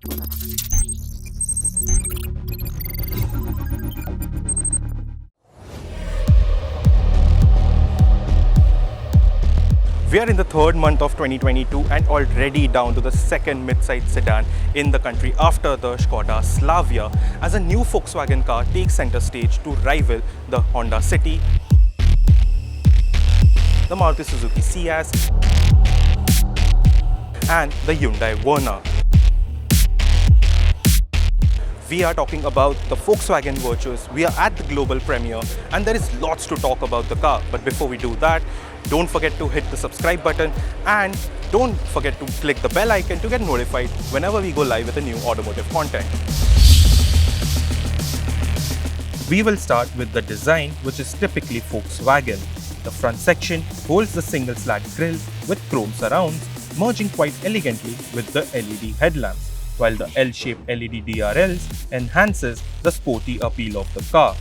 We are in the third month of 2022 and already down to the second mid-size sedan in the country after the Skoda Slavia, as a new Volkswagen car takes center stage to rival the Honda City, the Maruti Suzuki Ciaz and the Hyundai Verna. We are talking about the Volkswagen Virtus. We are at the global premiere and there is lots to talk about the car. But before we do that, don't forget to hit the subscribe button and don't forget to click the bell icon to get notified whenever we go live with a new automotive content. We will start with the design, which is typically Volkswagen. The front section holds the single slat grille with chrome surrounds, merging quite elegantly with the LED headlamps, while the L-shaped LED DRLs enhances the sporty appeal of the car.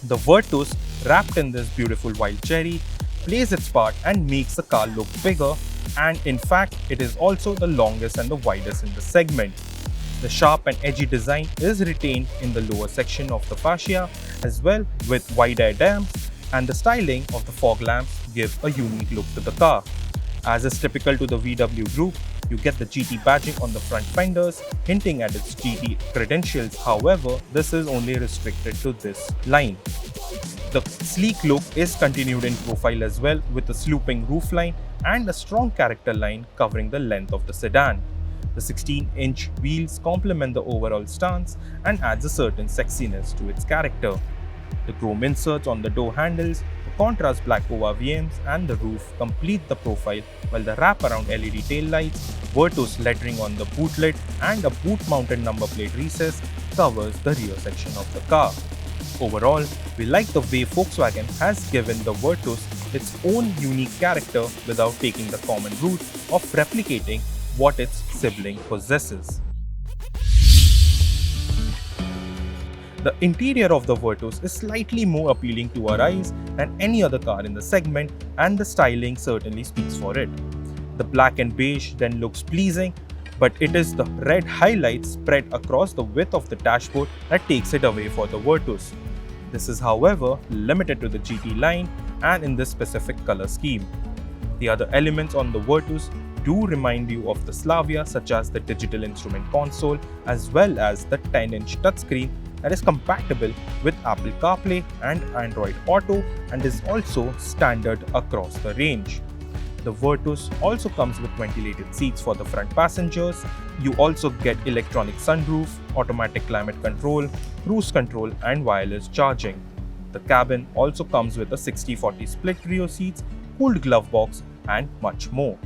The Virtus, wrapped in this beautiful wild cherry, plays its part and makes the car look bigger, and in fact it is also the longest and the widest in the segment. The sharp and edgy design is retained in the lower section of the fascia as well, with wide-eye damps, and the styling of the fog lamps gives a unique look to the car. As is typical to the VW group, you get the GT badging on the front fenders, hinting at its GT credentials. However, this is only restricted to this line. The sleek look is continued in profile as well, with a sloping roofline and a strong character line covering the length of the sedan. The 16-inch wheels complement the overall stance and adds a certain sexiness to its character. The chrome inserts on the door handles, the contrast black ORVMs and the roof complete the profile, while the wraparound LED tail lights, Virtus lettering on the boot lid and a boot-mounted number plate recess covers the rear section of the car. Overall, we like the way Volkswagen has given the Virtus its own unique character without taking the common route of replicating what its sibling possesses. The interior of the Virtus is slightly more appealing to our eyes than any other car in the segment, and the styling certainly speaks for it. The black and beige then looks pleasing, but it is the red highlights spread across the width of the dashboard that takes it away for the Virtus. This is, however, limited to the GT line and in this specific color scheme. The other elements on the Virtus do remind you of the Slavia, such as the digital instrument console as well as the 10-inch touchscreen that is compatible with Apple CarPlay and Android Auto and is also standard across the range. The Virtus also comes with ventilated seats for the front passengers. You also get electronic sunroof, automatic climate control, cruise control and wireless charging. The cabin also comes with a 60-40 split rear seats, cooled glove box and much more.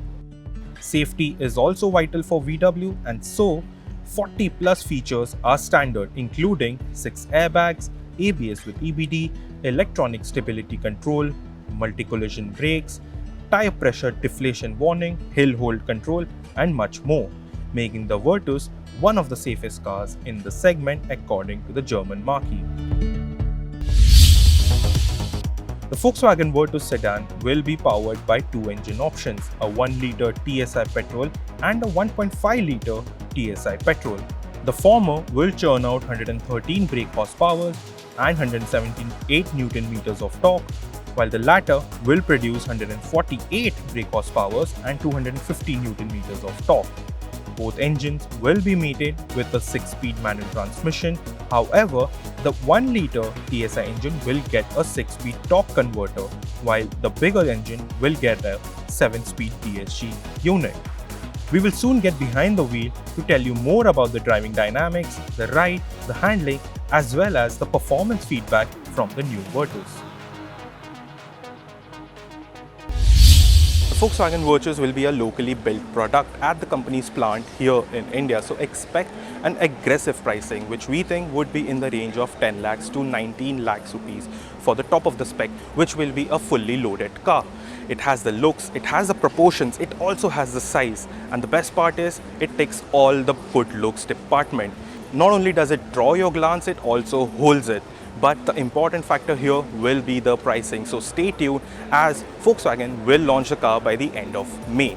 Safety is also vital for VW, and so 40 plus features are standard, including 6 airbags, ABS with EBD, electronic stability control, multi-collision brakes, tire pressure deflation warning, hill hold control and much more, making the Virtus one of the safest cars in the segment according to the German marquee. The Volkswagen Virtus sedan will be powered by two engine options, a 1-litre TSI petrol and a 1.5-litre TSI petrol. The former will churn out 113 brake horsepower and 178 Newton meters of torque, while the latter will produce 148 brake horsepower and 250 Newton meters of torque. Both engines will be mated with a 6-speed manual transmission. However, the 1-litre TSI engine will get a 6-speed torque converter, while the bigger engine will get a 7-speed DSG unit. We will soon get behind the wheel to tell you more about the driving dynamics, the ride, the handling, as well as the performance feedback from the new Virtus. The Volkswagen Virtus will be a locally built product at the company's plant here in India, so expect an aggressive pricing, which we think would be in the range of 10 lakhs to 19 lakhs rupees for the top of the spec, which will be a fully loaded car. It has the looks, it has the proportions, it also has the size, and the best part is it ticks all the good looks department. Not only does it draw your glance, it also holds it. But the important factor here will be the pricing. So stay tuned, as Volkswagen will launch the car by the end of May.